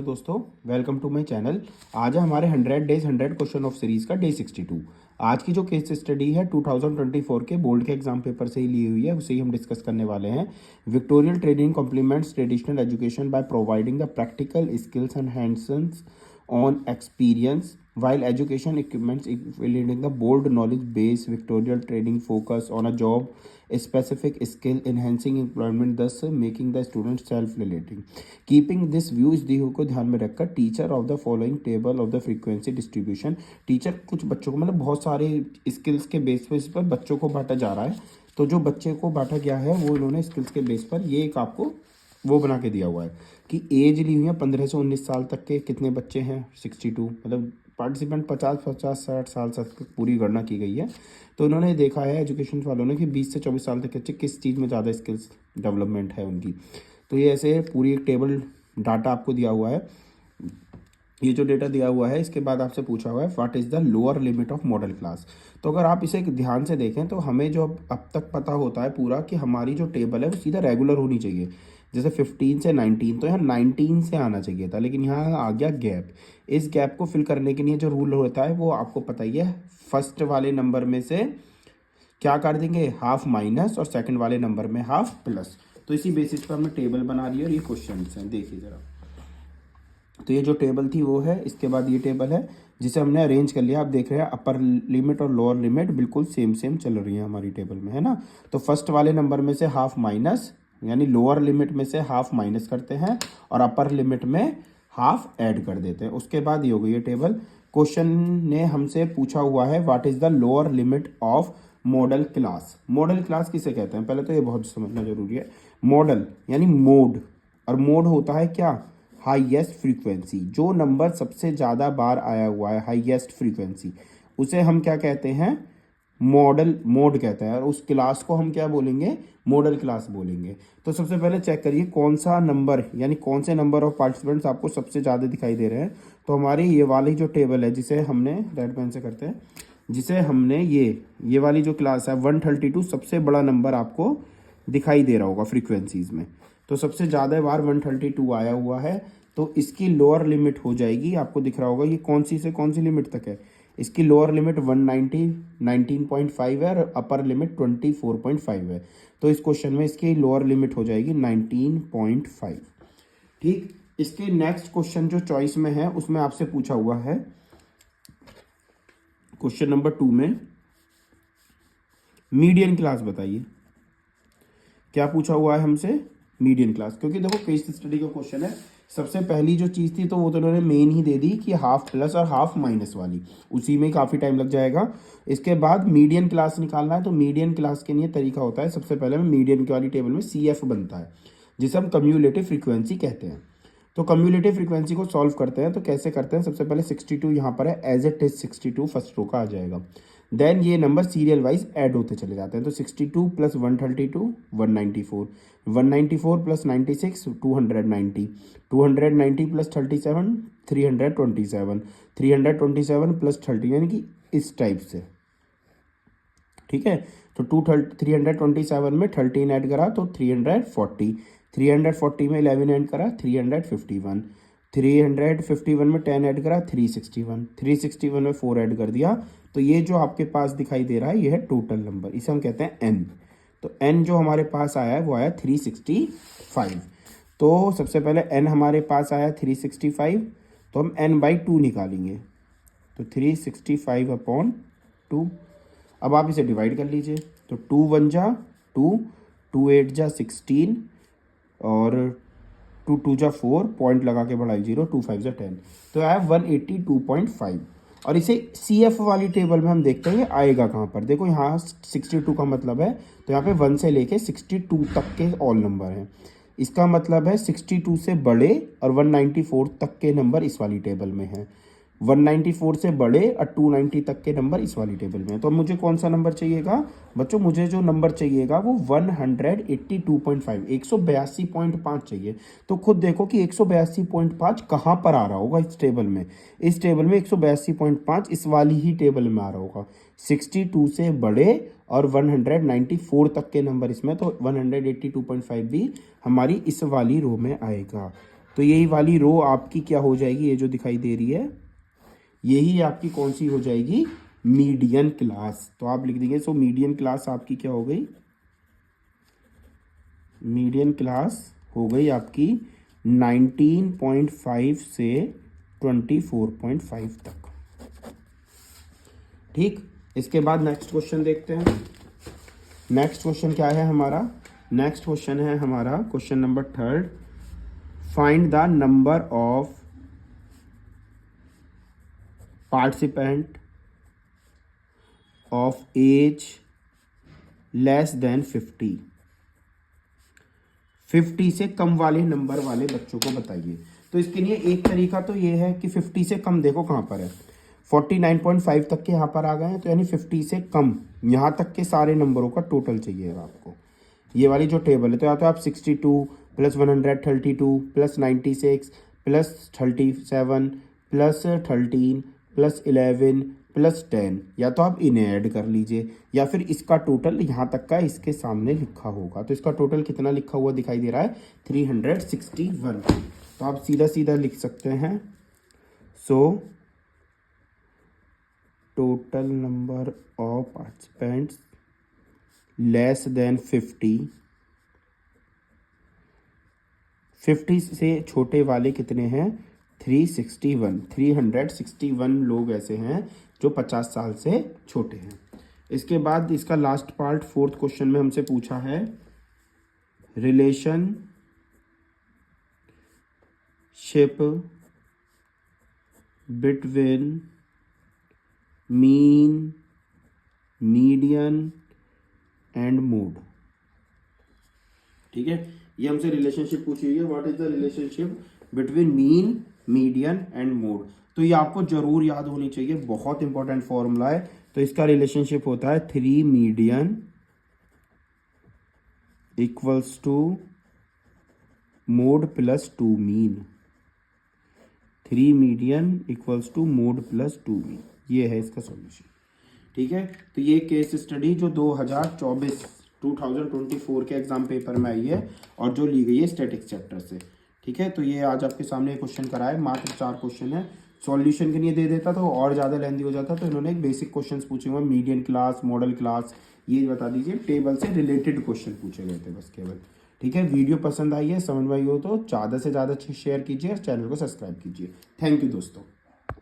दोस्तों, welcome to my channel. आज है हमारे 100 डेज 100 क्वेश्चन ऑफ सीरीज का डे 62। आज की जो केस स्टडी है 2024 के बोर्ड के एग्जाम पेपर से ही ली हुई है, उसे ही हम डिस्कस करने वाले हैं। Vocational training complements traditional education by providing the practical skills and hands on experience while education equipments evaluating the board knowledge base Victorial training focus on a job a specific skill enhancing employment thus making the student self relating keeping this view इस view को ध्यान में रखकर teacher of the following table of the frequency distribution teacher कुछ बच्चों को मतलब बहुत सारे स्किल्स के बेस पर बच्चों को बांटा जा रहा है। तो जो बच्चे को बांटा गया है वो इन्होंने स्किल्स के बेस पर ये एक आपको वो बना के दिया हुआ है कि एज ली हुई है 15 से 19 साल तक के कितने बच्चे हैं 62, मतलब पार्टिसिपेंट 50-60 साल तक पूरी गणना की गई है। तो इन्होंने देखा है एजुकेशन वालों ने कि 20 से 24 साल तक के बच्चे किस चीज़ में ज़्यादा स्किल्स डेवलपमेंट है उनकी। तो ये ऐसे पूरी एक टेबल डाटा आपको दिया हुआ है। ये जो डेटा दिया हुआ है इसके बाद आपसे पूछा हुआ है what is the lower limit of model class. तो अगर आप इसे ध्यान से देखें तो हमें जो अब तक पता होता है पूरा कि हमारी जो टेबल है वो सीधा रेगुलर होनी चाहिए, जैसे 15 से 19, तो यहाँ 19 से आना चाहिए था, लेकिन यहाँ आ गया गैप। इस गैप को फिल करने के लिए जो रूल होता है वो आपको पता ही है, फर्स्ट वाले नंबर में से क्या कर देंगे हाफ माइनस और सेकंड वाले नंबर में हाफ प्लस। तो इसी बेसिस पर हमने टेबल बना रही है और ये क्वेश्चन हैं, देखिए ज़रा। तो ये जो टेबल थी वो है, इसके बाद ये टेबल है जिसे हमने अरेंज कर लिया। आप देख रहे हैं अपर लिमिट और लोअर लिमिट बिल्कुल सेम चल रही है हमारी टेबल में, है ना। तो फर्स्ट वाले नंबर में से हाफ माइनस, यानी लोअर लिमिट में से हाफ माइनस करते हैं और अपर लिमिट में हाफ ऐड कर देते हैं। उसके बाद ये हो गई ये टेबल। क्वेश्चन ने हमसे पूछा हुआ है what is the lower limit of model class. Model class किसे कहते हैं, पहले तो ये बहुत समझना जरूरी है। मॉडल यानी मोड, और मोड होता है क्या, हाईएस्ट फ्रीक्वेंसी। जो नंबर सबसे ज़्यादा बार आया हुआ है हाईएस्ट फ्रीक्वेंसी उसे हम क्या कहते हैं, मॉडल मोड कहते हैं। और उस क्लास को हम क्या बोलेंगे, मॉडल क्लास बोलेंगे। तो सबसे पहले चेक करिए कौन सा नंबर यानी कौन से नंबर ऑफ पार्टिसिपेंट्स आपको सबसे ज़्यादा दिखाई दे रहे हैं। तो हमारी ये वाली जो टेबल है जिसे हमने रेड पेन से करते हैं, जिसे हमने ये वाली जो क्लास है 132 सबसे बड़ा नंबर आपको दिखाई दे रहा होगा फ्रीक्वेंसीज में। तो सबसे ज़्यादा बार 132 आया हुआ है, तो इसकी लोअर लिमिट हो जाएगी, आपको दिख रहा होगा ये कौन सी से कौन सी लिमिट तक है। इसकी लोअर लिमिट 190 19.5 है और अपर लिमिट 24.5 है। तो इस क्वेश्चन में इसकी लोअर लिमिट हो जाएगी 19.5। ठीक, इसके नेक्स्ट क्वेश्चन जो चॉइस में है उसमें आपसे पूछा हुआ है क्वेश्चन नंबर 2 में मीडियन क्लास बताइए। क्या पूछा हुआ है हमसे, मीडियन क्लास। क्योंकि देखो केस स्टडी का क्वेश्चन है, सबसे पहली जो चीज़ थी तो वो तो उन्होंने मेन ही दे दी कि हाफ प्लस और हाफ माइनस वाली, उसी में काफ़ी टाइम लग जाएगा। इसके बाद मीडियन क्लास निकालना है, तो मीडियन क्लास के लिए तरीका होता है, सबसे पहले मीडियन की वाली टेबल में CF बनता है जिसे हम कम्यूलेटिव फ्रीक्वेंसी कहते हैं। तो कम्यूलेटिव फ्रीक्वेंसी को सॉल्व करते हैं, तो कैसे करते हैं, सबसे पहले 62 यहाँ पर है, as it is 62 first row का आ जाएगा। देन ये नंबर सीरियल वाइज ऐड होते चले जाते हैं। तो 62 प्लस 132 194, 194 प्लस 96 290, 290 प्लस 37 327, 327 प्लस 30, यानी कि इस टाइप से। ठीक है, तो 327 में 13 ऐड करा तो 340, 340 में 11 ऐड करा 351, 351 में 10 ऐड करा 361, 361 में 4 ऐड कर दिया। तो ये जो आपके पास दिखाई दे रहा है ये है टोटल नंबर, इसे हम कहते हैं n। तो n जो हमारे पास आया है वो आया 365। तो सबसे पहले n हमारे पास आया 365, तो हम n/2 निकालेंगे, तो 365/2। अब आप इसे डिवाइड कर लीजिए, तो 2 1 जा 2, 2 8 जा 16 और 2 2 जा 4, पॉइंट लगा के बढ़ाई 0, 2 5 जा 10, तो आया 182.5। और इसे CF वाली टेबल में हम देखते हैं ये आएगा कहाँ पर। देखो यहाँ 62 का मतलब है, तो यहाँ पे 1 से लेके 62 तक के ऑल नंबर हैं। इसका मतलब है 62 से बड़े और 194 तक के नंबर इस वाली टेबल में हैं। 194 से बड़े और 290 तक के नंबर इस वाली टेबल में है। तो मुझे कौन सा नंबर चाहिएगा बच्चों, मुझे जो नंबर चाहिएगा वो 182.5 182.5 चाहिए। तो खुद देखो कि 182.5 कहाँ पर आ रहा होगा इस टेबल में। इस टेबल में 182.5 इस वाली ही टेबल में आ रहा होगा। 62 से बड़े और 194 तक के नंबर इसमें, तो 182.5 भी हमारी इस वाली रो में आएगा। तो यही वाली रो आपकी क्या हो जाएगी, ये जो दिखाई दे रही है यही आपकी कौन सी हो जाएगी, मीडियन क्लास। तो आप लिख देंगे सो मीडियन क्लास आपकी क्या हो गई, मीडियन क्लास हो गई आपकी 19.5 से 24.5 तक। ठीक, इसके बाद नेक्स्ट क्वेश्चन देखते हैं। नेक्स्ट क्वेश्चन क्या है हमारा, नेक्स्ट क्वेश्चन है हमारा question number 3, find the number of participant of age less than 50 से कम वाले नंबर वाले बच्चों को बताइए। तो इसके लिए एक तरीका तो ये है कि 50 से कम देखो कहाँ पर है, 49.5 तक के यहाँ पर आ गए हैं, तो यानी 50 से कम यहाँ तक के सारे नंबरों का टोटल चाहिए आपको। ये वाली जो टेबल है, तो या तो आप 62 plus 132 plus 96 plus 37 plus 13 plus 11 plus 10, या तो आप इन्हें ऐड कर लीजिए या फिर इसका टोटल यहाँ तक का इसके सामने लिखा होगा। तो इसका टोटल कितना लिखा हुआ दिखाई दे रहा है, 361। तो आप सीधा सीधा लिख सकते हैं, so total number of participants less than 50 से छोटे वाले कितने हैं, 361 लोग ऐसे हैं जो 50 साल से छोटे हैं। इसके बाद इसका लास्ट पार्ट 4th क्वेश्चन में हमसे पूछा है, relationship between mean, median and mode. ठीक है, ये हमसे रिलेशनशिप पूछी हुई है, what is the relationship between mean, median and mode. तो ये आपको जरूर याद होनी चाहिए, बहुत इंपॉर्टेंट फॉर्मूला है। तो इसका रिलेशनशिप होता है 3 median equals to mode plus 2 mean, 3 median equals to mode plus 2 mean. ये है इसका सॉल्यूशन। ठीक है, तो ये केस स्टडी जो 2024 के एग्जाम पेपर में आई है और जो ली गई है स्टैटिक्स चैप्टर से। ठीक है, तो ये आज आपके सामने क्वेश्चन कराए, मात्र 4 क्वेश्चन है। सॉल्यूशन के लिए दे देता तो और ज़्यादा लेंदी हो जाता, तो इन्होंने एक बेसिक क्वेश्चंस पूछे हुए, मीडियन क्लास, मॉडल क्लास, ये बता दीजिए, टेबल से रिलेटेड क्वेश्चन पूछे गए थे बस केवल। ठीक है, वीडियो पसंद आई है, समझ में आई हो तो ज़्यादा से ज़्यादा शेयर कीजिए और चैनल को सब्सक्राइब कीजिए। थैंक यू दोस्तों।